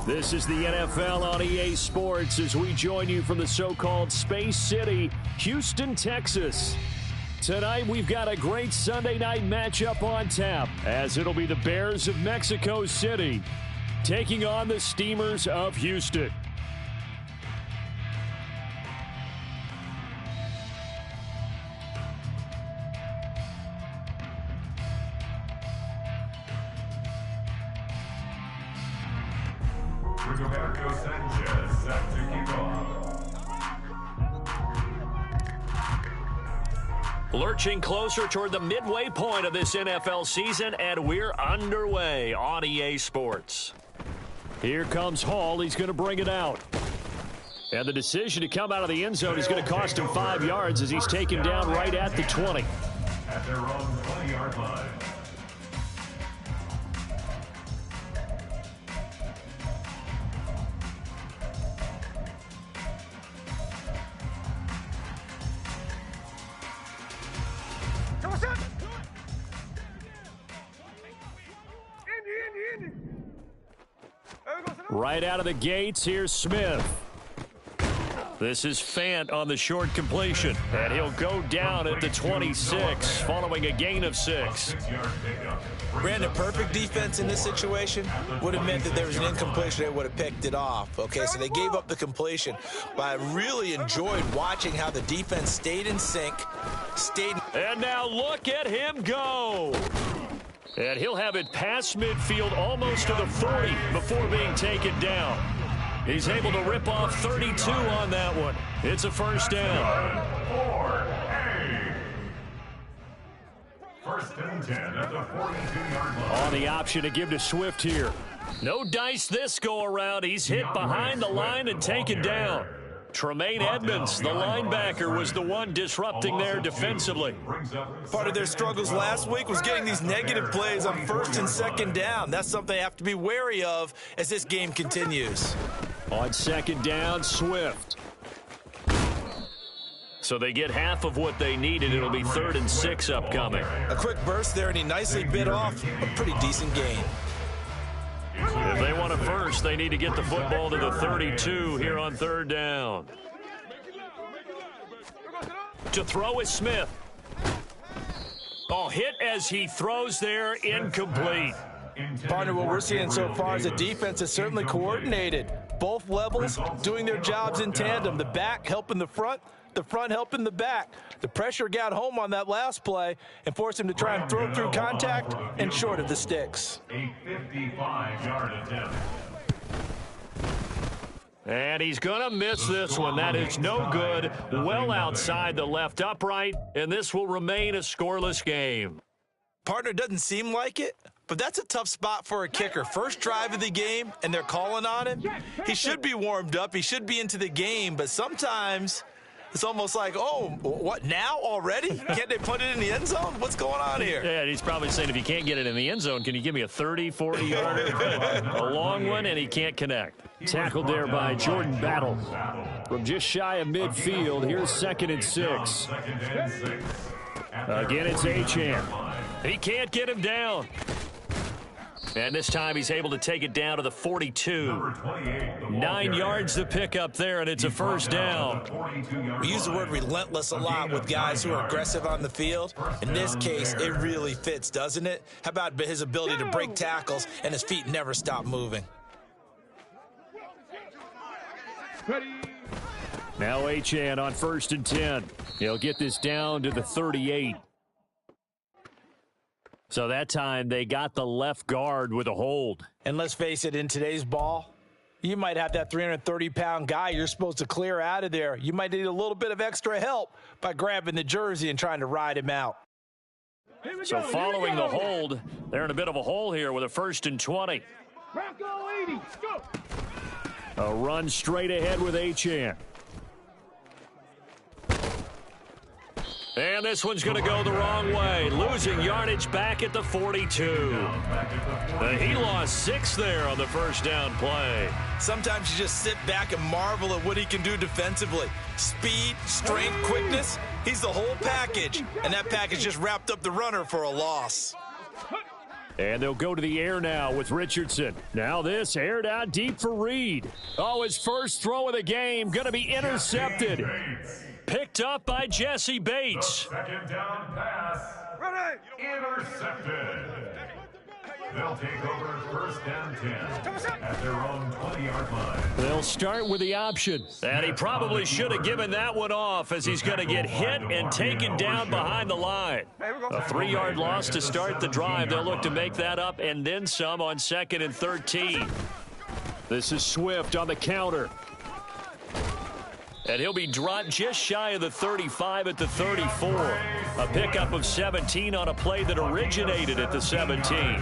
This is the NFL on EA Sports as we join you from the so-called Space City, Houston, Texas. Tonight, we've got a great Sunday night matchup on tap, as it'll be the Bears of Mexico City taking on the Steamers of Houston. Roberto Sanchez set to kick off. Lurching closer toward the midway point of this NFL season, and we're underway on EA Sports. Here comes Hall. He's going to bring it out. And the decision to come out of the end zone is going to cost him 5 yards as he's taken down right at the 20. At their own 20-yard line. Right out of the gates, here's Smith. This is Fant on the short completion, and he'll go down at the 26 following a gain of 6. Brandon, perfect defense in this situation would have meant that there was an incompletion. They would have picked it off. Okay, so they gave up the completion. But I really enjoyed watching how the defense stayed in sync. And now look at him go. And he'll have it past midfield almost to the 40 before being taken down. He's able to rip off 32 on that one. It's a first down. First and 10 at the 42-yard line. On the option to give to Swift here. No dice this go around. He's hit behind the line and taken down. Tremaine Edmonds, the linebacker, was the one disrupting there defensively. Part of their struggles last week was getting these negative plays on first and second down. That's something they have to be wary of as this game continues. On second down, Swift. So they get half of what they needed. It'll be 3rd and 6 upcoming. A quick burst there, and he nicely bit off a pretty decent gain. If they want a first, they need to get the football to the 32 here on 3rd down. To throw is Smith. Oh, hit as he throws there, incomplete. Partner, what we're seeing so far is the defense is certainly coordinated. Both levels doing their jobs in tandem. The back helping the front helping the back. The pressure got home on that last play and forced him to try and throw through contact and short of the sticks. A 55-yard attempt. And he's going to miss this one. That is no good. Well outside the left upright, and this will remain a scoreless game. Partner, doesn't seem like it, but that's a tough spot for a kicker. First drive of the game, and they're calling on him. He should be warmed up. He should be into the game, but sometimes it's almost like, oh, what, now already? Can't they put it in the end zone? What's going on here? Yeah, and he's probably saying, if you can't get it in the end zone, can you give me a 30, 40-yarder? A long one, and he can't connect. Tackled there by Jordan Battle. From just shy of midfield, here's 2nd and 6. Again, it's Achane. He can't get him down. And this time he's able to take it down to the 42. 9 yards to pick up there, and it's a first down. We use the word relentless a lot with guys who are aggressive on the field. In this case, it really fits, doesn't it? How about his ability to break tackles and his feet never stop moving? Now Achane on 1st and 10. He'll get this down to the 38. So that time they got the left guard with a hold. And let's face it, in today's ball, you might have that 330-pound guy you're supposed to clear out of there. You might need a little bit of extra help by grabbing the jersey and trying to ride him out. So following the hold, they're in a bit of a hole here with a 1st and 20. Bronco 80, go! A run straight ahead with Achane. And this one's going to go the wrong way, losing yardage back at the 42. He lost 6 there on the first down play. Sometimes you just sit back and marvel at what he can do defensively. Speed, strength, quickness, he's the whole package. And that package just wrapped up the runner for a loss. And they'll go to the air now with Richardson. Now this aired out deep for Reed. Oh, his first throw of the game going to be intercepted. Picked up by Jesse Bates. Second down pass. Intercepted. They'll take over first and 10 at their own 20-yard line. They'll start with the option. And he probably should have given that one off as he's going to get hit and taken down behind the line. A 3-yard loss to start the drive. They'll look to make that up and then some on 2nd and 13. This is Swift on the counter. And he'll be dropped just shy of the 35 at the 34. A pickup of 17 on a play that originated at the 17.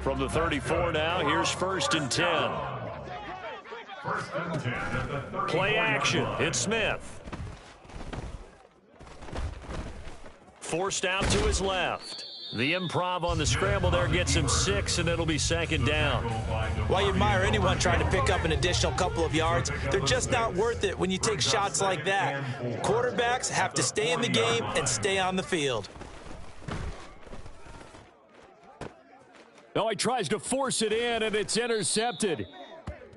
From the 34 now, here's 1st and 10. First and 10 at the 34. Play action. It's Smith. Forced out to his left. The improv on the scramble there gets him 6, and it'll be 2nd down. While you admire anyone trying to pick up an additional couple of yards, they're just not worth it when you take shots like that. Quarterbacks have to stay in the game and stay on the field. Oh, he tries to force it in, and it's intercepted.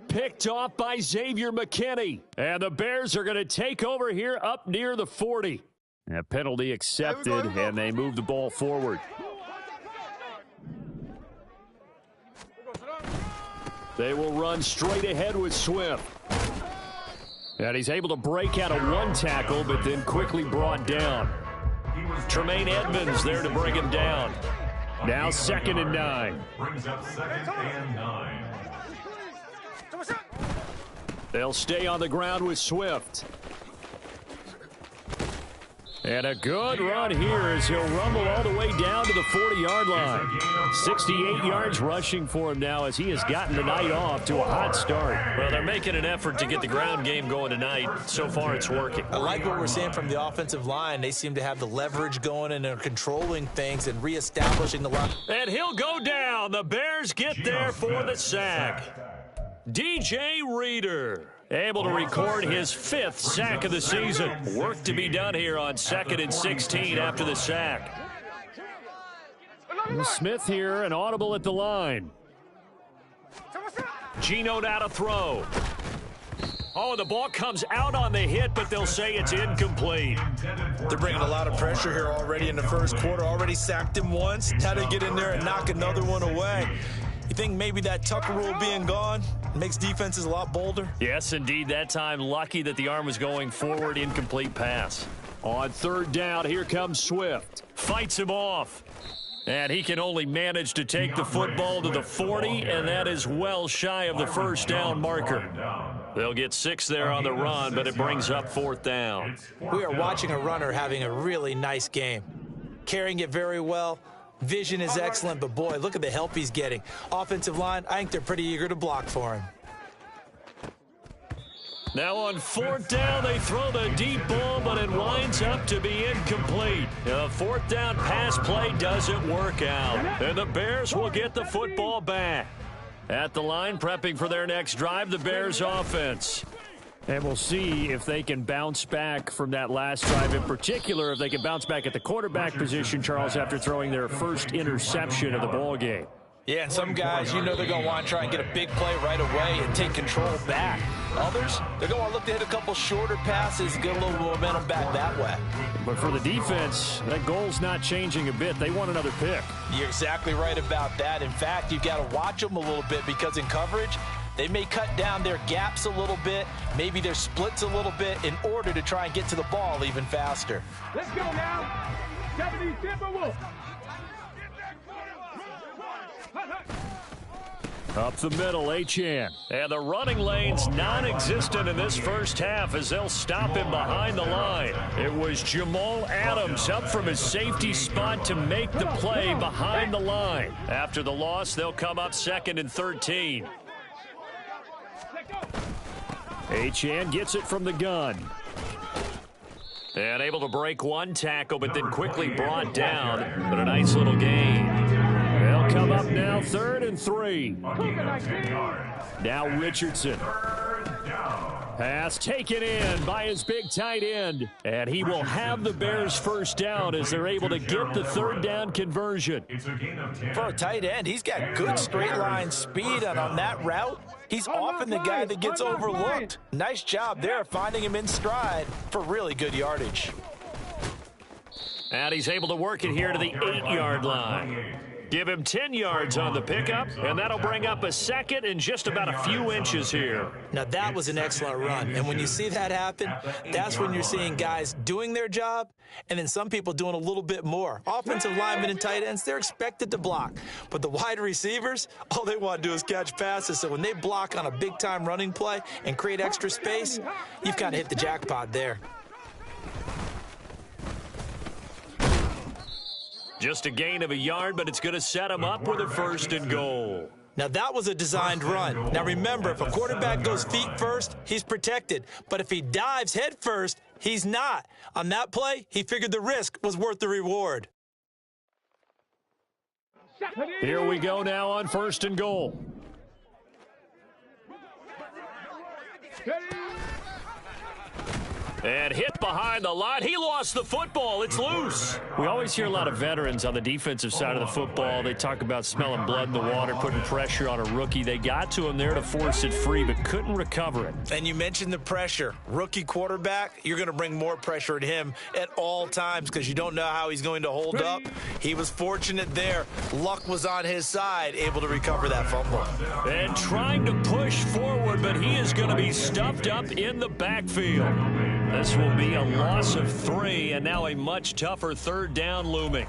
Picked off by Xavier McKinney. And the Bears are going to take over here up near the 40. A penalty accepted, and they move the ball forward. They will run straight ahead with Swift. And he's able to break out of one tackle, but then quickly brought down. Tremaine Edmonds there to bring him down. Now 2nd and 9. Brings up 2nd and 9. They'll stay on the ground with Swift. And a good run here as he'll rumble all the way down to the 40-yard line. 68 yards rushing for him now as he has gotten the night off to a hot start. Well, they're making an effort to get the ground game going tonight. So far, it's working. I like what we're seeing from the offensive line. They seem to have the leverage going and they're controlling things and reestablishing the line. And he'll go down. The Bears get there for the sack. DJ Reader able to record his 5th sack of the season. Work to be done here on 2nd and 16 after the sack. Smith here, an audible at the line. Geno now to throw. Oh, the ball comes out on the hit, but they'll say it's incomplete. They're bringing a lot of pressure here already in the first quarter. Already sacked him once. Had to get in there and knock another one away. You think maybe that Tucker rule being gone makes defenses a lot bolder? Yes, indeed. That time, lucky that the arm was going forward. Incomplete pass. On 3rd down, here comes Swift. Fights him off. And he can only manage to take the football to the 40, and that is well shy of the first down marker. They'll get 6 there on the run, but it brings up 4th down. We are watching a runner having a really nice game. Carrying it very well. Vision is excellent, but boy, look at the help he's getting. Offensive line, I think they're pretty eager to block for him. Now on 4th down, they throw the deep ball, but it winds up to be incomplete. The 4th down pass play doesn't work out, and the Bears will get the football back. At the line, prepping for their next drive, the Bears offense. And we'll see if they can bounce back from that last drive, in particular, if they can bounce back at the quarterback position, Charles, after throwing their first interception of the ball game. Yeah, and some guys, you know they're going to want to try and get a big play right away and take control back. Others, they're going to want to look to hit a couple shorter passes, get a little momentum back that way. But for the defense, that goal's not changing a bit. They want another pick. You're exactly right about that. In fact, you've got to watch them a little bit because in coverage, they may cut down their gaps a little bit, maybe their splits a little bit in order to try and get to the ball even faster. Let's go now. Japanese Timberwolves. Up the middle, Achane. And the running lane's non-existent in this first half as they'll stop him behind the line. It was Jamal Adams up from his safety spot to make the play behind the line. After the loss, they'll come up 2nd and 13. Achane gets it from the gun. And able to break one tackle, but then quickly brought down. But a nice little gain. They'll come up now 3rd and 3. Now Richardson. Pass taken in by his big tight end. And he will have the Bears first down as they're able to get the 3rd down conversion. For a tight end, he's got good straight line speed, and on that route, he's often the guy that gets overlooked. Nice job there finding him in stride for really good yardage. And he's able to work it here to the 8-yard line. Give him 10 yards on the pickup, and that'll bring up a 2nd and just about a few inches here. Now, that was an excellent run, and when you see that happen, that's when you're seeing guys doing their job and then some people doing a little bit more. Offensive linemen and tight ends, they're expected to block, but the wide receivers, all they want to do is catch passes, so when they block on a big-time running play and create extra space, you've kind of hit the jackpot there. Just a gain of a yard, but it's going to set him up with a 1st and goal. Now, that was a designed run. Now, remember, if a quarterback goes feet first, he's protected. But if he dives head first, he's not. On that play, he figured the risk was worth the reward. Here we go now on 1st and goal. And hit behind the line. He lost the football. It's loose. We always hear a lot of veterans on the defensive side of the football. They talk about smelling blood in the water, putting pressure on a rookie. They got to him there to force it free, but couldn't recover it. And you mentioned the pressure. Rookie quarterback, you're going to bring more pressure at him at all times because you don't know how he's going to hold up. He was fortunate there. Luck was on his side, able to recover that fumble. And trying to push forward, but he is going to be stuffed up in the backfield. This will be a loss of 3, and now a much tougher 3rd down looming.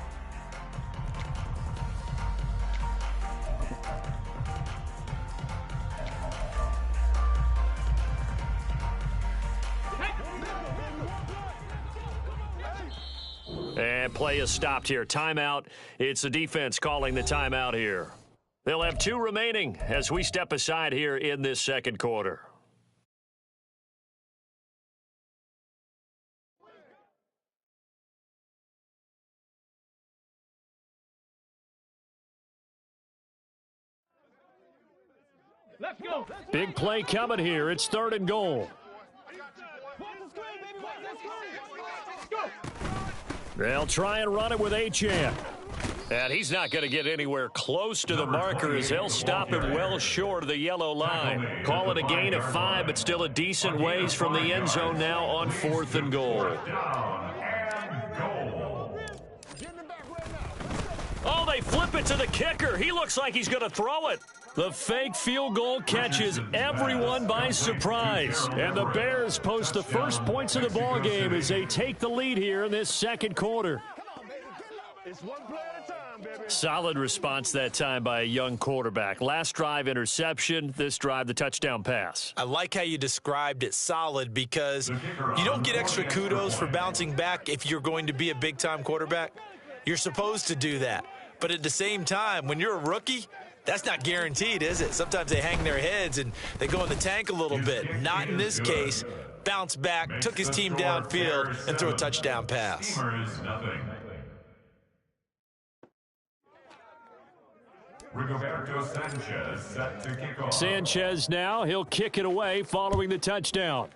And play is stopped here. Timeout. It's the defense calling the timeout here. They'll have 2 remaining as we step aside here in this 2nd quarter. Let's go. Big play coming here. It's 3rd and goal. They'll try and run it with Achane. And he's not going to get anywhere close to the marker as they'll stop him well short of the yellow line. Call it a gain of 5, but still a decent ways from the end zone now on 4th and goal. Oh, they flip it to the kicker. He looks like he's going to throw it. The fake field goal catches everyone by surprise. And the Bears post the first points of the ball game as they take the lead here in this 2nd quarter. It's one play at a time, baby. Solid response that time by a young quarterback. Last drive, interception. This drive, the touchdown pass. I like how you described it, solid, because you don't get extra kudos for bouncing back if you're going to be a big-time quarterback. You're supposed to do that. But at the same time, when you're a rookie, that's not guaranteed, is it? Sometimes they hang their heads and they go in the tank a little bit. Not in this case. Bounce back, took his team downfield, and threw a touchdown pass. Rigoberto Sanchez set to kick off. Sanchez now, he'll kick it away following the touchdown.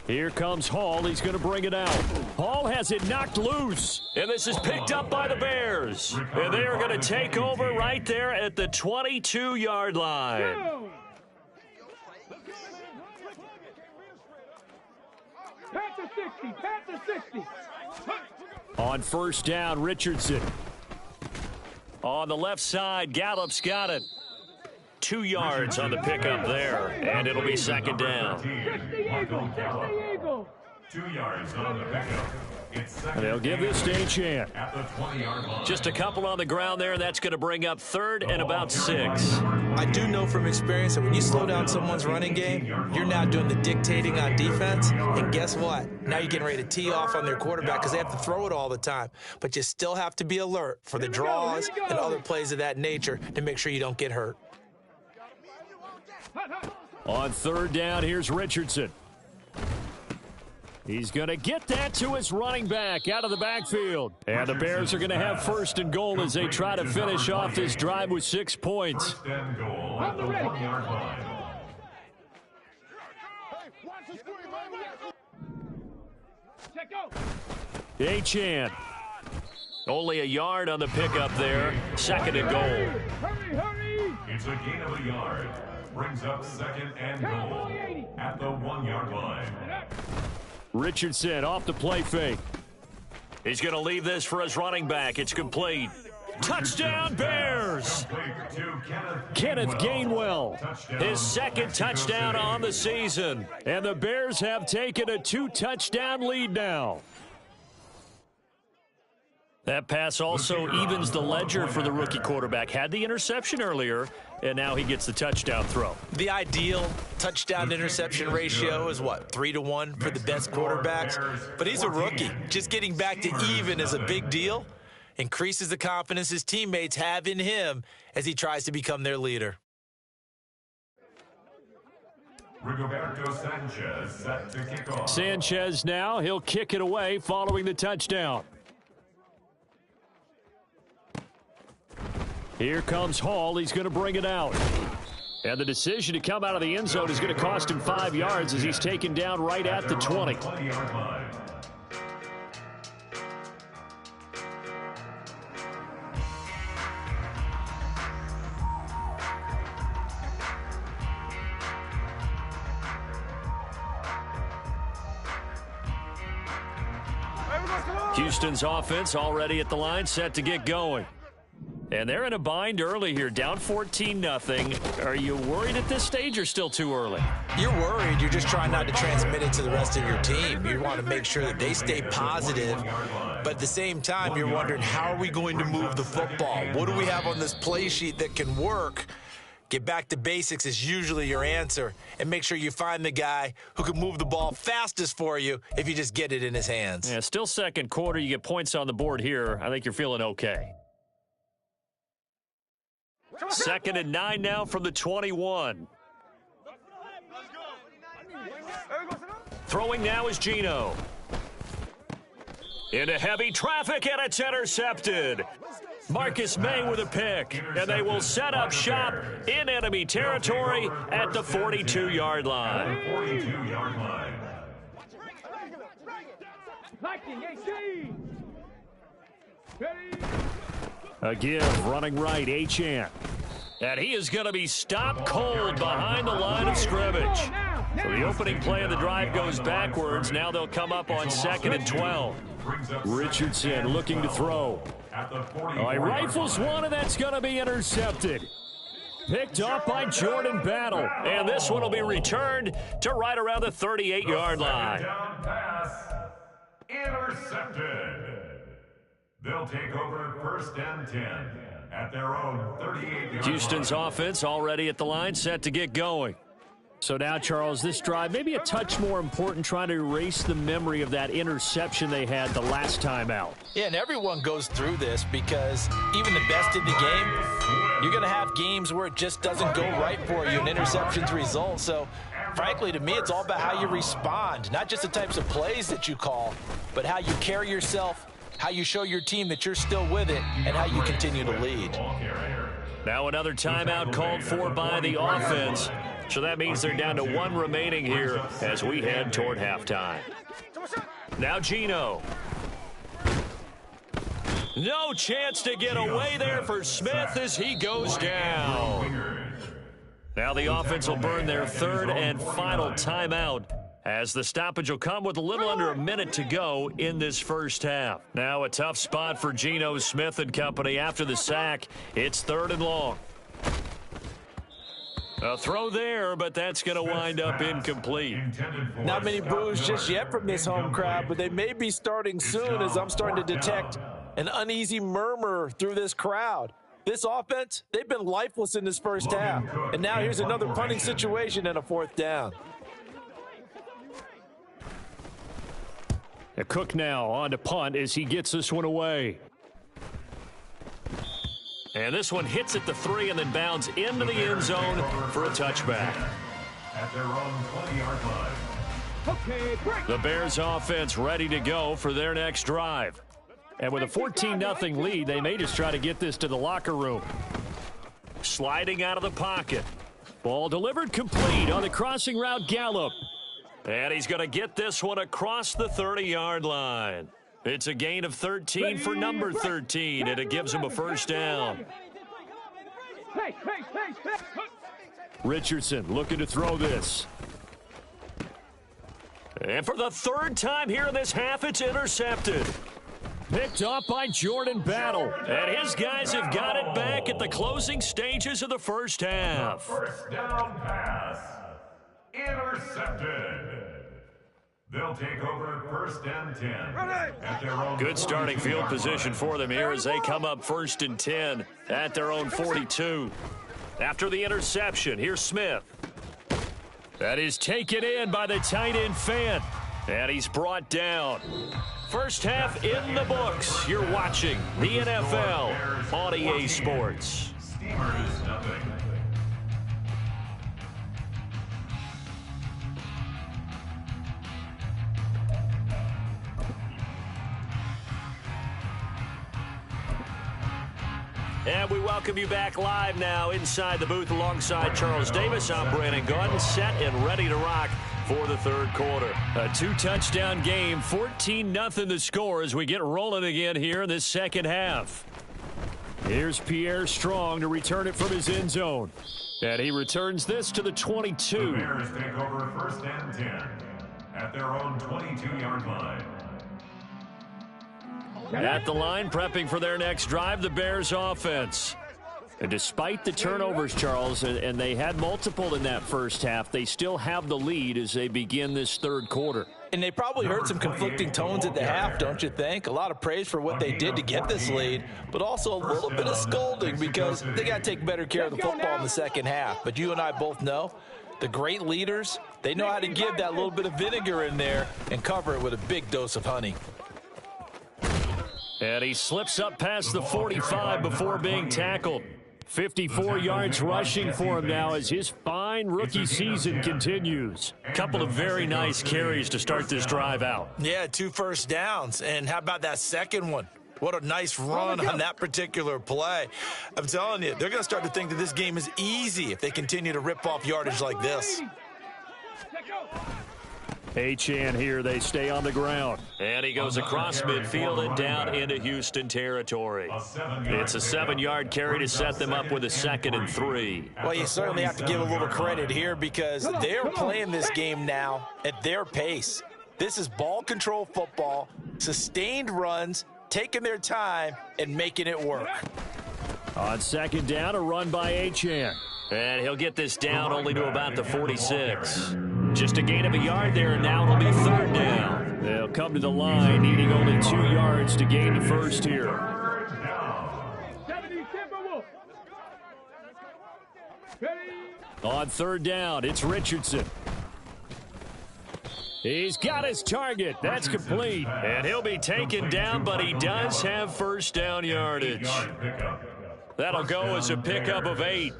Here comes Hall. He's going to bring it out. Hall has it knocked loose. And this is picked up by the Bears. And they are going to take over right there at the 22-yard line. Panther 60, Panther 60. On 1st down, Richardson. On the left side, Gallup's got it. 2 yards on the pickup there, and it'll be 2nd down. 2 yards on the pickup. And they'll give this to Achane. Just a couple on the ground there, and that's going to bring up 3rd and about 6. I do know from experience that when you slow down someone's running game, you're now doing the dictating on defense, and guess what? Now you're getting ready to tee off on their quarterback because they have to throw it all the time. But you still have to be alert for the draws and other plays of that nature to make sure you don't get hurt. On third down, here's Richardson. He's going to get that to his running back out of the backfield. And the Bears are going to have first and goal as they try to finish off this drive with 6 points. First and goal at the 1-yard line. Achane. Only a yard on the pickup there. Second and goal. Hurry, hurry! It's a gain of a yard. Brings up second and goal at the 1-yard line. Richardson off the play fake. He's going to leave this for his running back. It's complete. Touchdown, Bears! Kenneth Gainwell, his second touchdown on the season. And the Bears have taken a 2-touchdown lead now. That pass also evens the ledger for the rookie quarterback. Had the interception earlier, and now he gets the touchdown throw. The ideal touchdown-interception ratio is, what, 3-to-1 for the best quarterbacks? But he's a rookie. Just getting back to even is a big deal. Increases the confidence his teammates have in him as he tries to become their leader. Rigoberto Sanchez set to kick off. Sanchez now, he'll kick it away following the touchdown. Here comes Hall. He's going to bring it out. And the decision to come out of the end zone is going to cost him 5 yards as he's taken down right at the 20. 20-yard line. Houston's offense already at the line, set to get going. And they're in a bind early here, down 14-0. Are you worried at this stage or still too early? You're worried. You're just trying not to transmit it to the rest of your team. You want to make sure that they stay positive. But at the same time, you're wondering, how are we going to move the football? What do we have on this play sheet that can work? Get back to basics is usually your answer. And make sure you find the guy who can move the ball fastest for you if you just get it in his hands. Yeah, still second quarter. You get points on the board here. I think you're feeling okay. 2nd and 9 now from the 21. Throwing now is Geno. Into heavy traffic, and it's intercepted. Marcus May with a pick, and they will set up shop in enemy territory at the 42-yard line. 42-yard line. A give, running right, Achane. And he is going to be stopped cold behind the line of scrimmage. So the opening play of the drive goes backwards. Now they'll come up on 2nd and 12. Richardson looking to throw. Oh, he rifles one, and that's going to be intercepted. Picked up by Jordan Battle. And this one will be returned to right around the 38-yard line. Down pass. Intercepted. They'll take over 1st and 10 at their own 38-yard line. Houston's offense already at the line, set to get going. So now, Charles, this drive maybe a touch more important, trying to erase the memory of that interception they had the last time out. Yeah, and everyone goes through this because even the best in the game, you're going to have games where it just doesn't go right for you and interceptions result. So, frankly, to me, it's all about how you respond, not just the types of plays that you call, but how you carry yourself, how you show your team that you're still with it, and how you continue to lead. Now another timeout called for by the offense. So that means they're down to 1 remaining here as we head toward halftime. Now Geno. No chance to get away there for Smith as he goes down. Now the offense will burn their 3rd and final timeout as the stoppage will come with a little under a minute to go in this first half. Now a tough spot for Geno Smith and company after the sack. It's 3rd and long. A throw there, but that's going to wind up incomplete. Not many boos just yet from this home crowd, but they may be starting soon as I'm starting to detect an uneasy murmur through this crowd. This offense, they've been lifeless in this first half. And now here's another punting situation and a 4th down. Cook now on to punt as he gets this one away. And this one hits at the 3 and then bounds into the end zone for a touchback. at their own 20-yard line. Okay, break. The Bears offense ready to go for their next drive. And with a 14-0 lead, they may just try to get this to the locker room. Sliding out of the pocket. Ball delivered complete on the crossing route Gallup. And he's going to get this one across the 30-yard line. It's a gain of 13 for number 13, and it gives him a first down. Hey. Richardson looking to throw this. And for the third time here in this half, it's intercepted. Picked up by Jordan Battle. And his guys have got it back at the closing stages of the first half. First down pass. Intercepted. They'll take over first and 10 at their own. Good starting field position for them here as they come up first and 10 at their own 42. After the interception, here's Smith. That is taken in by the tight end Fant. And he's brought down. First half in the books. You're watching the NFL on EA Sports. Steelers nothing. And we welcome you back live now inside the booth alongside Charles Davis. I'm Brandon Gaudin, set and ready to rock for the third quarter. A two-touchdown game, 14-0 the score as we get rolling again here in this second half. Here's Pierre Strong to return it from his end zone. And he returns this to the 22. The Bears take over first and 10 at their own 22-yard line. At the line, prepping for their next drive, the Bears offense. And despite the turnovers, Charles, and they had multiple in that first half, they still have the lead as they begin this third quarter. And they probably heard some conflicting tones at the half, don't you think? A lot of praise for what they did to get this lead, but also a little bit of scolding because they got to take better care of the football in the second half. But you and I both know the great leaders, they know how to give that little bit of vinegar in there and cover it with a big dose of honey. And he slips up past the 45 before being tackled. 54 yards rushing for him now as his fine rookie season continues. Couple of very nice carries to start this drive out. Yeah, 2 first downs. And how about that second one? What a nice run on that particular play. I'm telling you, they're going to start to think that this game is easy if they continue to rip off yardage like this. Achane here, they stay on the ground. And he goes across midfield and down into Houston territory. It's a 7-yard carry to set them up with a 2nd and 3. Well, you certainly have to give a little credit here because they're playing this game now at their pace. This is ball control football, sustained runs, taking their time, and making it work. On 2nd down, a run by Achane. And he'll get this down only to about the 46. Just a gain of a yard there, and now it'll be 3rd down. They'll come to the line, needing only 2 yards to gain the first here. On 3rd down, it's Richardson. He's got his target. That's complete. And he'll be taken down, but he does have first down yardage. That'll go as a pickup of 8.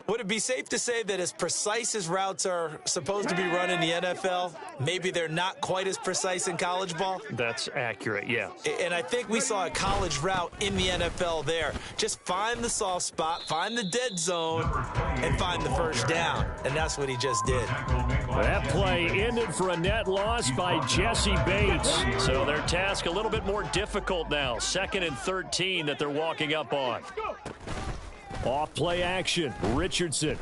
Would it be safe to say that as precise as routes are supposed to be run in the NFL, maybe they're not quite as precise in college ball? That's accurate, yeah. And I think we saw a college route in the NFL there. Just find the soft spot, find the dead zone, and find the first down. And that's what he just did. That play ended for a net loss by Jesse Bates. So their task a little bit more difficult now. 2nd and 13 that they're walking up on. Off play action, Richardson.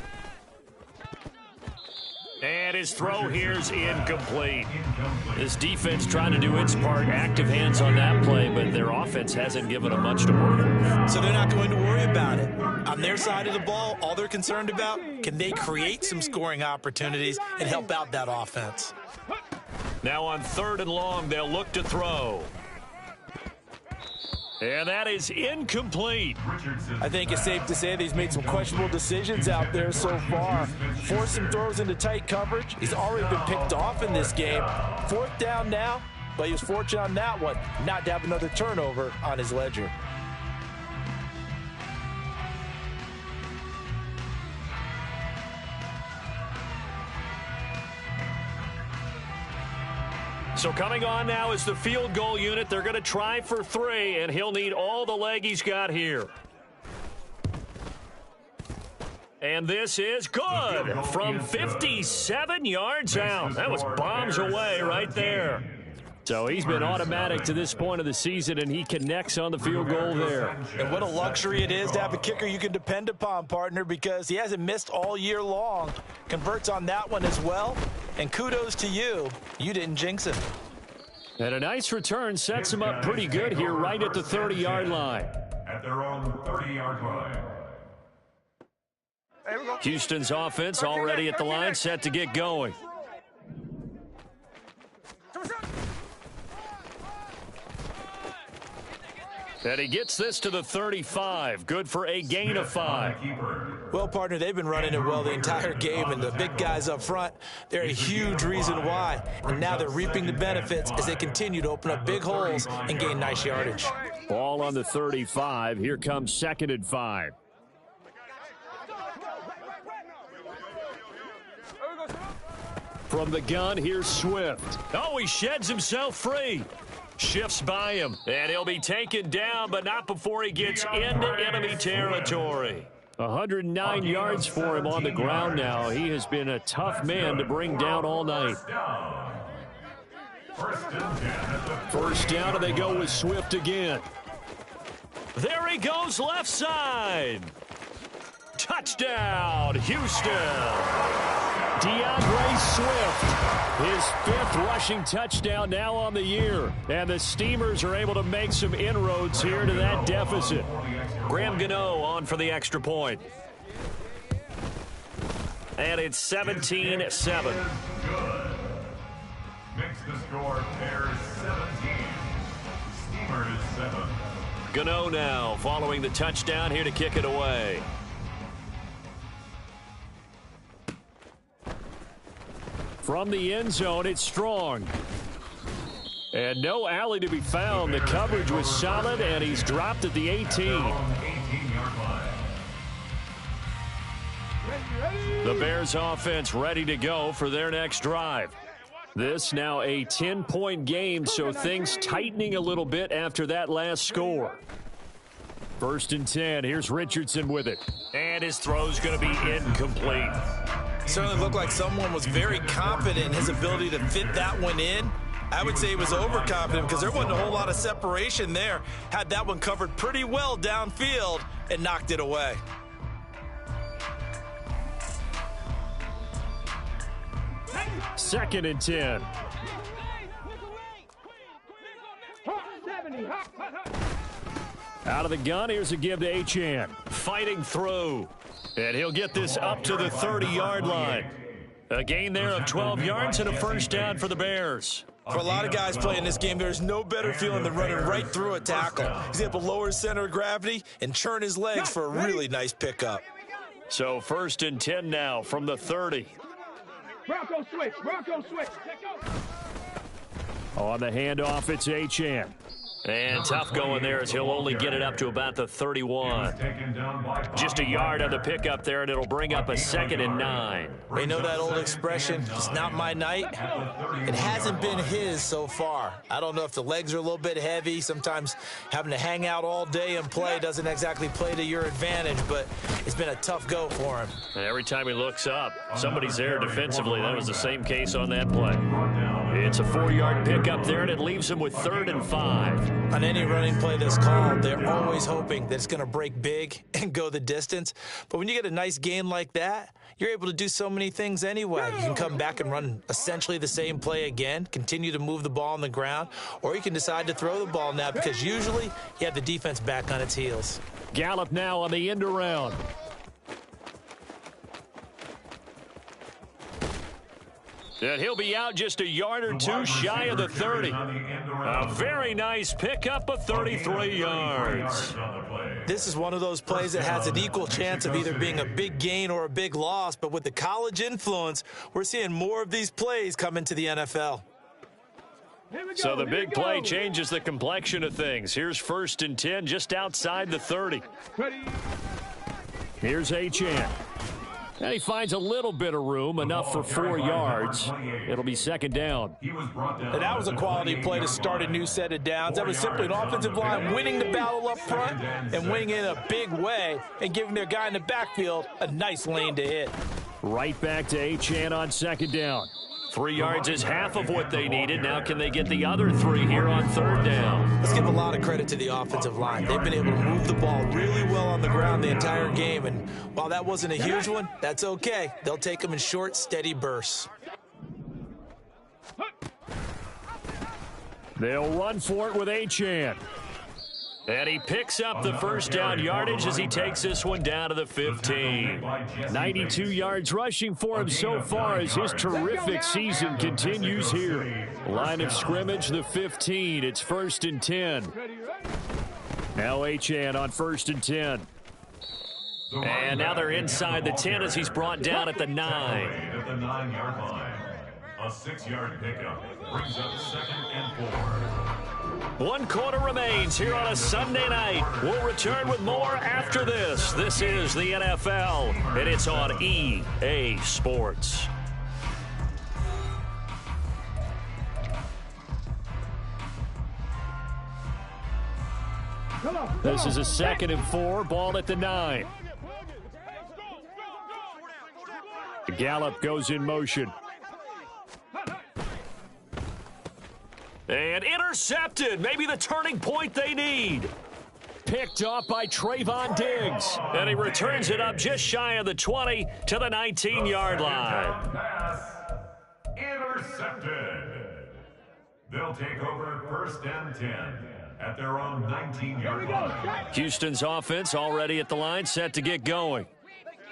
And his throw here's incomplete. This defense trying to do its part, active hands on that play, but their offense hasn't given them much to work with. So they're not going to worry about it. On their side of the ball, all they're concerned about, can they create some scoring opportunities and help out that offense? Now on 3rd and long, they'll look to throw. And that is incomplete. I think it's safe to say that he's made some questionable decisions out there so far. Forced some throws into tight coverage. He's already been picked off in this game. 4th down now, but he was fortunate on that one not to have another turnover on his ledger. So coming on now is the field goal unit. They're going to try for 3, and he'll need all the leg he's got here. And this is good from 57 yards out. That was bombs away right there. So he's been automatic to this point of the season, and he connects on the field goal there. And what a luxury it is to have a kicker you can depend upon, partner, because he hasn't missed all year long. Converts on that one as well. And kudos to you. You didn't jinx him. And a nice return sets him up pretty good here right at the 30-yard line. At their own 30-yard line. Houston's offense already at the line, set to get going. And he gets this to the 35. Good for a gain of 5. Well, partner, they've been running it well the entire game, and the big guys up front, they're a huge reason why. And now they're reaping the benefits as they continue to open up big holes and gain nice yardage. Ball on the 35. Here comes 2nd and 5. From the gun, here's Swift. Oh, he sheds himself free. Shifts by him, and he'll be taken down, but not before he gets into enemy territory. 109 yards for him on the ground now. He has been a tough man to bring down all night. First down, and they go with Swift again. There he goes, left side. Touchdown, Houston. DeAndre Swift, his 5th rushing touchdown now on the year. And the Steamers are able to make some inroads here to that deficit. Graham Gano on for the extra point. And it's 17-7. Makes the score Bears 17. Steamers 7. Gano now following the touchdown here to kick it away. From the end zone, it's Strong. And no alley to be found. The coverage was solid, and he's dropped at the 18. The Bears offense ready to go for their next drive. This now a 10-point game, so things tightening a little bit after that last score. 1st and 10. Here's Richardson with it. And his throw's going to be incomplete. Certainly looked like someone was very confident in his ability to fit that one in. I would say he was overconfident because there wasn't a whole lot of separation there. Had that one covered pretty well downfield and knocked it away. Second and 10. Out of the gun, here's a give to Achane. Fighting through. And he'll get this up to the 30-yard line. A gain there of 12 yards and a first down for the Bears. For a lot of guys playing this game, there's no better feeling than running right through a tackle. He's able to lower his center of gravity and churn his legs for a really nice pickup. So 1st and 10 now from the 30. Bronco switch. On the handoff, it's Achane. And tough going there as he'll only get it up to about the 31. Just a yard on the pickup there, and it'll bring up a 2nd and 9. They know that old expression, it's not my night. It hasn't been his so far. I don't know if the legs are a little bit heavy. Sometimes having to hang out all day and play doesn't exactly play to your advantage, but it's been a tough go for him. And every time he looks up, somebody's there defensively. That was the same case on that play. It's a 4-yard pickup there, and it leaves him with 3rd and 5. On any running play that's called, they're always hoping that it's going to break big and go the distance. But when you get a nice gain like that, you're able to do so many things anyway. You can come back and run essentially the same play again, continue to move the ball on the ground, or you can decide to throw the ball now because usually you have the defense back on its heels. Gallup now on the end around. And he'll be out just a yard or two shy of the 30. A very nice pickup of 33 yards. This is one of those plays that has an equal chance of either being a big gain or a big loss, but with the college influence, we're seeing more of these plays come into the NFL. So the big play changes the complexion of things. Here's 1st and 10 just outside the 30. Here's Achane. And he finds a little bit of room, enough for 4 yards. It'll be second down. And that was a quality play to start a new set of downs. That was simply an offensive line winning the battle up front and winning in a big way and giving their guy in the backfield a nice lane to hit. Right back to Achane on second down. 3 yards is half of what they needed. Now can they get the other 3 here on third down? Let's give a lot of credit to the offensive line. They've been able to move the ball really well on the ground the entire game. And while that wasn't a huge one, that's okay. They'll take them in short, steady bursts. They'll run for it with Achane. And he picks up the first down yardage as he takes this one down to the 15. 92 yards rushing for him so far as his terrific season continues here. Line of scrimmage, the 15. It's 1st and 10. Now Achane on 1st and 10. And now they're inside the 10 as he's brought down at the 9. At the 9-yard line. A 6-yard pickup brings up 2nd and 4. 1 quarter remains here on a Sunday night. We'll return with more after this. This is the NFL, and it's on EA Sports. This is a 2nd and 4, ball at the 9. Gallup goes in motion. And intercepted. Maybe the turning point they need. Picked off by Trayvon Diggs. And he returns it up just shy of the 20 to the 19-yard line. Pass intercepted. They'll take over 1st and 10 at their own 19-yard line. Houston's offense already at the line, set to get going.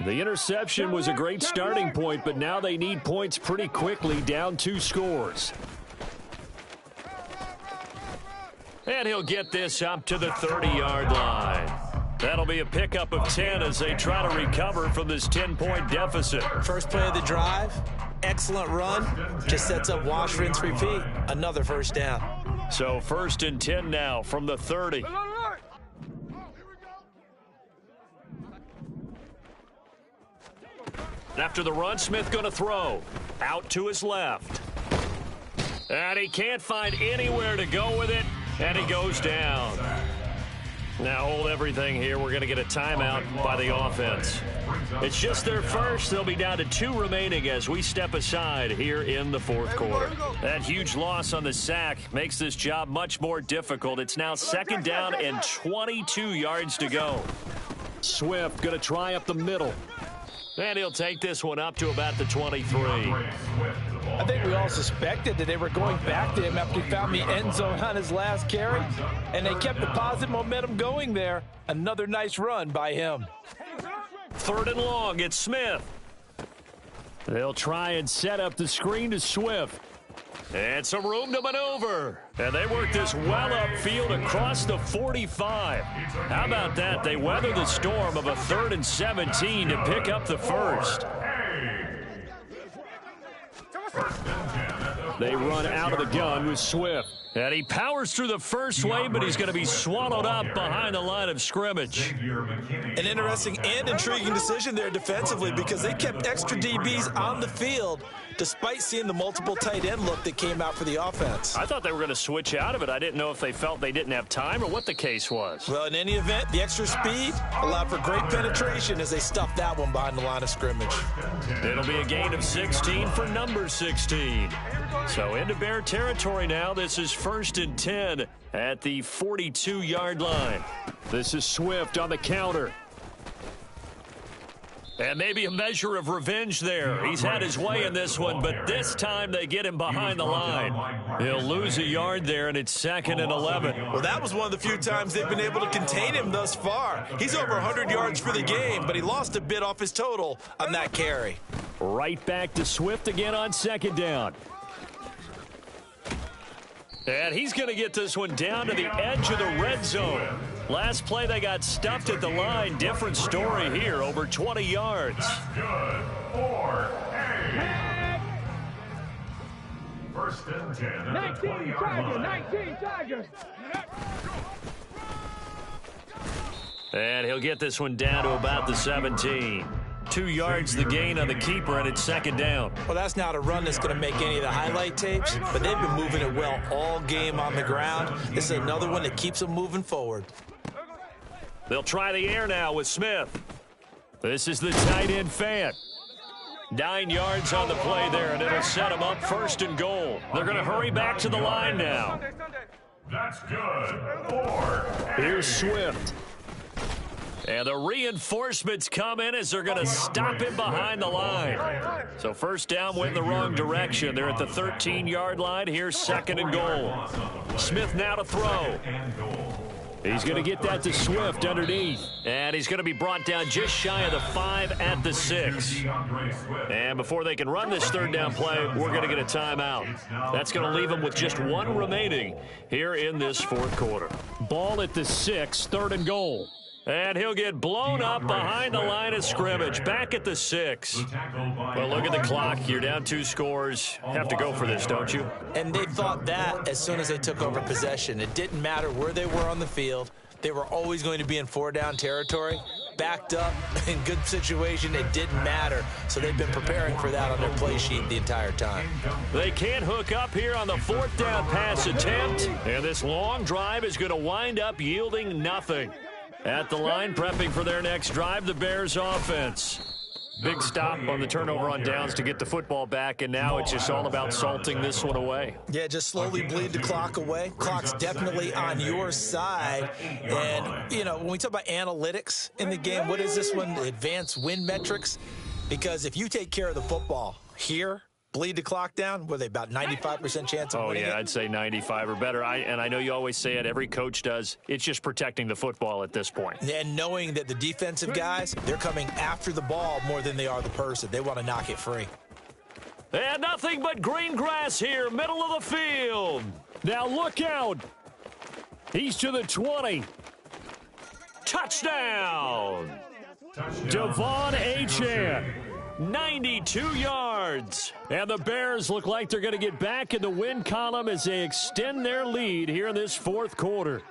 The interception was a great starting point, but now they need points pretty quickly, down 2 scores. And he'll get this up to the 30-yard line. That'll be a pickup of 10 as they try to recover from this 10-point deficit. First play of the drive, excellent run, just sets up wash, rinse, repeat. Another first down. So 1st and 10 now from the 30. After the run, Smith going to throw. Out to his left. And he can't find anywhere to go with it. And he goes down. Now hold everything here. We're going to get a timeout by the offense. It's just their first. They'll be down to 2 remaining as we step aside here in the 4th quarter. That huge loss on the sack makes this job much more difficult. It's now 2nd down and 22 yards to go. Swift going to try up the middle. And he'll take this one up to about the 23. I think we all suspected that they were going back to him after he found the end zone on his last carry, and they kept the positive momentum going there. Another nice run by him. 3rd and long, it's Smith. They'll try and set up the screen to Swift. And some room to maneuver. And they work this well upfield across the 45. How about that? They weather the storm of a 3rd and 17 to pick up the first. They run out of the gun with Swift. And he powers through the first wave, but he's going to be swallowed up behind the line of scrimmage. An interesting and intriguing decision there defensively because they kept extra DBs on the field despite seeing the multiple tight end look that came out for the offense. I thought they were going to switch out of it. I didn't know if they felt they didn't have time or what the case was. Well, in any event, the extra speed allowed for great penetration as they stuffed that one behind the line of scrimmage. It'll be a gain of 16 for number 16. So into Bear territory now. This is 1st and 10 at the 42-yard line. This is Swift on the counter. And maybe a measure of revenge there. He's had his way in this one, but this time they get him behind the line. He'll lose a yard there, and it's 2nd and 11. Well, that was one of the few times they've been able to contain him thus far. He's over 100 yards for the game, but he lost a bit off his total on that carry. Right back to Swift again on 2nd down. And he's going to get this one down to the edge of the red zone. Last play, they got stuffed at the line. Different story here, over 20 yards. That's good for A. 1st and 10 at the 20-yard line. 19 Tigers. And he'll get this one down to about the 17. 2 yards the gain on the keeper, and it's second down. Well, that's not a run that's going to make any of the highlight tapes, but they've been moving it well all game on the ground. This is another one that keeps them moving forward. They'll try the air now with Smith. This is the tight end Fant. 9 yards on the play there, and it'll set them up first and goal. They're going to hurry back to the line now. That's good. Here's Swift. And the reinforcements come in as they're going to stop him behind the line. So first down went in the wrong direction. They're at the 13-yard line. Here's second and goal. Smith now to throw. He's going to get that to Swift underneath. And he's going to be brought down just shy of the 5 at the 6. And before they can run this third down play, we're going to get a timeout. That's going to leave them with just 1 remaining here in this fourth quarter. Ball at the 6, third and goal. And he'll get blown up behind the line of scrimmage. Back at the 6. Well, look at the clock. You're down 2 scores. Have to go for this, don't you? And they thought that as soon as they took over possession. It didn't matter where they were on the field. They were always going to be in 4-down territory. Backed up, in good situation, it didn't matter. So they've been preparing for that on their play sheet the entire time. They can't hook up here on the 4th down pass attempt. And this long drive is going to wind up yielding nothing. At the line, prepping for their next drive, the Bears offense. Big stop on the turnover on downs to get the football back, and now it's just all about salting this one away. Yeah, just slowly bleed the clock away. Clock's definitely on your side. And, you know, when we talk about analytics in the game, what is this one? Advanced win metrics? Because if you take care of the football here, bleed the clock down, were they about 95% chance of winning it? I'd say 95 or better. And I know you always say it, every coach does. It's just protecting the football at this point. And knowing that the defensive guys, they're coming after the ball more than they are the person. They want to knock it free. And nothing but green grass here, middle of the field. Now look out. He's to the 20. Touchdown. Devon Achane. 92 yards. And the Bears look like they're going to get back in the win column as they extend their lead here in this fourth quarter.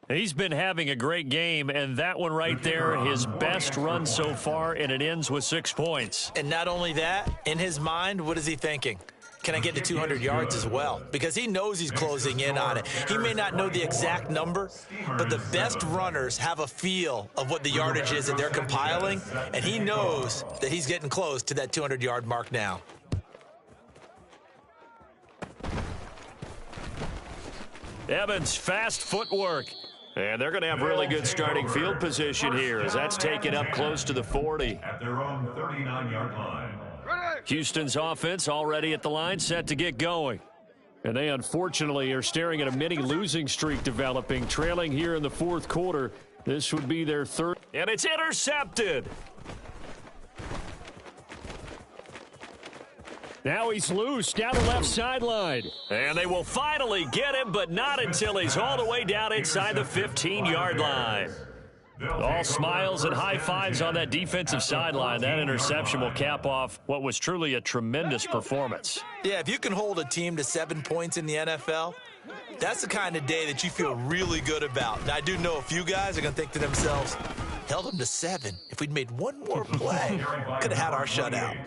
He's been having a great game, and that one right there, his best run so far, and it ends with 6 points. And not only that, in his mind, what is he thinking? Can I get to 200 yards as well? Because he knows he's closing in on it. He may not know the exact number, but the best runners have a feel of what the yardage is that they're compiling, and he knows that he's getting close to that 200-yard mark now. Evans, fast footwork. And they're going to have really good starting field position here as that's taken up close to the 40. At their own 39-yard line. Houston's offense already at the line, set to get going. And they unfortunately are staring at a mini losing streak developing, trailing here in the fourth quarter. This would be their third. And it's intercepted. Now he's loose down the left sideline. And they will finally get him, but not until he's all the way down inside the 15-yard line. All smiles and high fives on that defensive sideline. That interception will cap off what was truly a tremendous performance. Yeah, if you can hold a team to 7 points in the NFL, that's the kind of day that you feel really good about. Now, I do know a few guys are going to think to themselves, held them to 7. If we'd made one more play, could have had our shutout.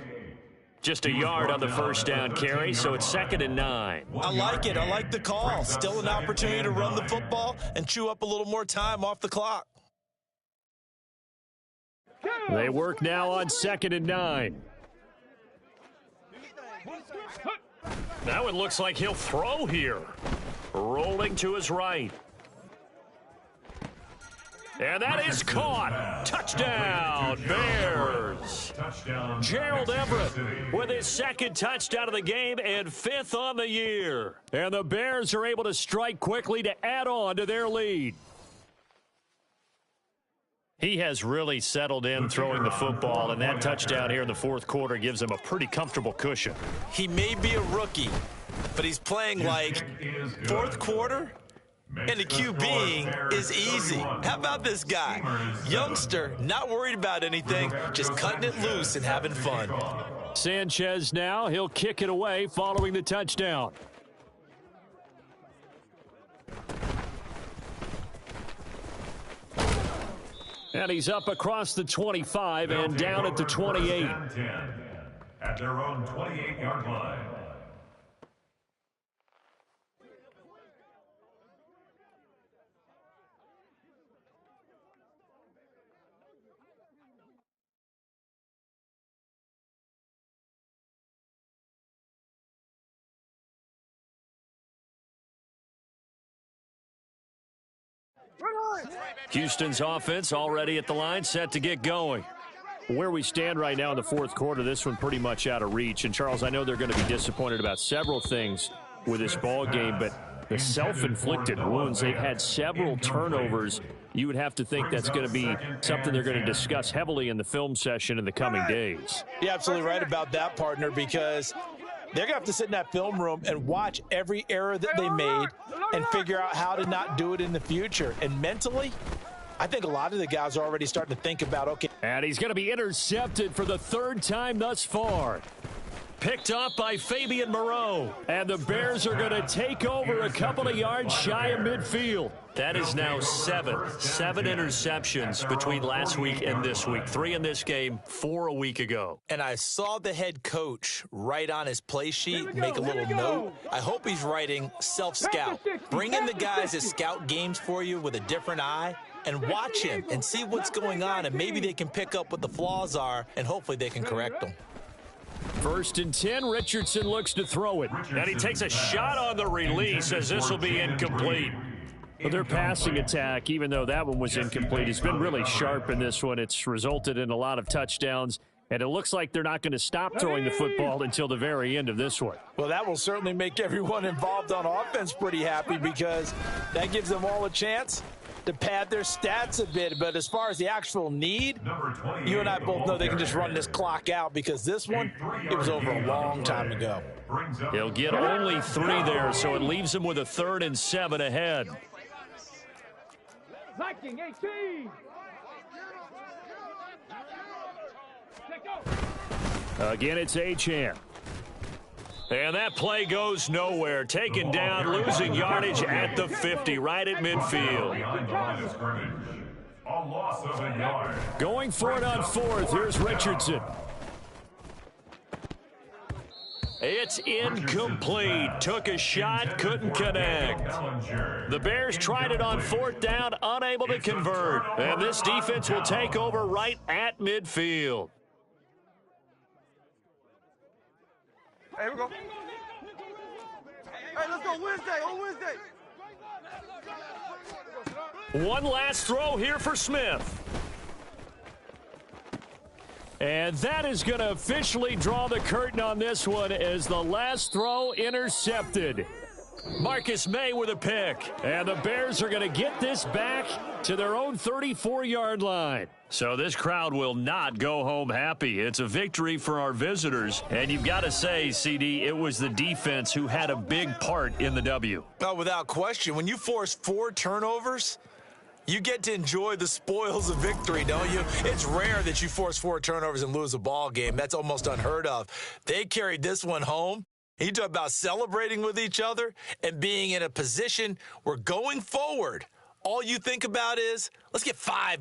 Just a yard on the first down carry, so it's 2nd and 9. I like it. I like the call. Still an opportunity to run the football and chew up a little more time off the clock. They work now on 2nd and 9. Now it looks like he'll throw here. Rolling to his right. And that is caught. Touchdown, Bears. Gerald Everett with his 2nd touchdown of the game and 5th on the year. And the Bears are able to strike quickly to add on to their lead. He has really settled in throwing the football, and that touchdown here in the fourth quarter gives him a pretty comfortable cushion. He may be a rookie, but he's playing like fourth quarter, and the QBing is easy. How about this guy? Youngster, not worried about anything, just cutting it loose and having fun. Sanchez now, he'll kick it away following the touchdown. And he's up across the 25 and down at the 28. At their own 28-yard line. Houston's offense already at the line, set to get going. Where we stand right now in the fourth quarter, this one pretty much out of reach. And, Charles, I know they're going to be disappointed about several things with this ball game, but the self-inflicted wounds, they've had several turnovers. You would have to think that's going to be something they're going to discuss heavily in the film session in the coming days. You're absolutely right about that, partner, because they're going to have to sit in that film room and watch every error that they made and figure out how to not do it in the future. And mentally, I think a lot of the guys are already starting to think about, okay. And he's going to be intercepted for the third time thus far. Picked up by Fabian Moreau. And the Bears are going to take over a couple of yards shy of midfield. That is now seven interceptions between last week and this week. 3 in this game, 4 a week ago. And I saw the head coach write on his play sheet, make a little note. I hope he's writing self-scout. Bring in the guys that scout games for you with a different eye and watch him and see what's going on, and maybe they can pick up what the flaws are, and hopefully they can correct them. 1st and 10, Richardson looks to throw it. And he takes a shot on the release as this will be incomplete. Well, their passing attack, even though that one was incomplete, has been really sharp in this one. It's resulted in a lot of touchdowns, and it looks like they're not going to stop throwing the football until the very end of this one. Well, that will certainly make everyone involved on offense pretty happy, because that gives them all a chance to pad their stats a bit. But as far as the actual need, you and I both know they can just run this clock out, because this one, it was over a long time ago. He'll get only 3 there, so it leaves him with a 3rd and 7 ahead. Liking 18. Again, it's Achane. And that play goes nowhere. Taken down, losing yardage at the 50, right at midfield. A loss of a yard. Going for it on 4th. Here's Richardson. It's incomplete. Took a shot, couldn't connect. The Bears tried it on 4th down, unable to convert. And this defense will take over right at midfield. Hey, we go. Hey, let's go Wednesday, on Wednesday. One last throw here for Smith. And that is going to officially draw the curtain on this one as the last throw intercepted. Marcus May with a pick. And the Bears are going to get this back to their own 34-yard line. So this crowd will not go home happy. It's a victory for our visitors. And you've got to say, CD, it was the defense who had a big part in the W. Oh, without question. When you force 4 turnovers, you get to enjoy the spoils of victory, don't you? It's rare that you force 4 turnovers and lose a ball game. That's almost unheard of. They carried this one home. You talk about celebrating with each other and being in a position where going forward, all you think about is, let's get 5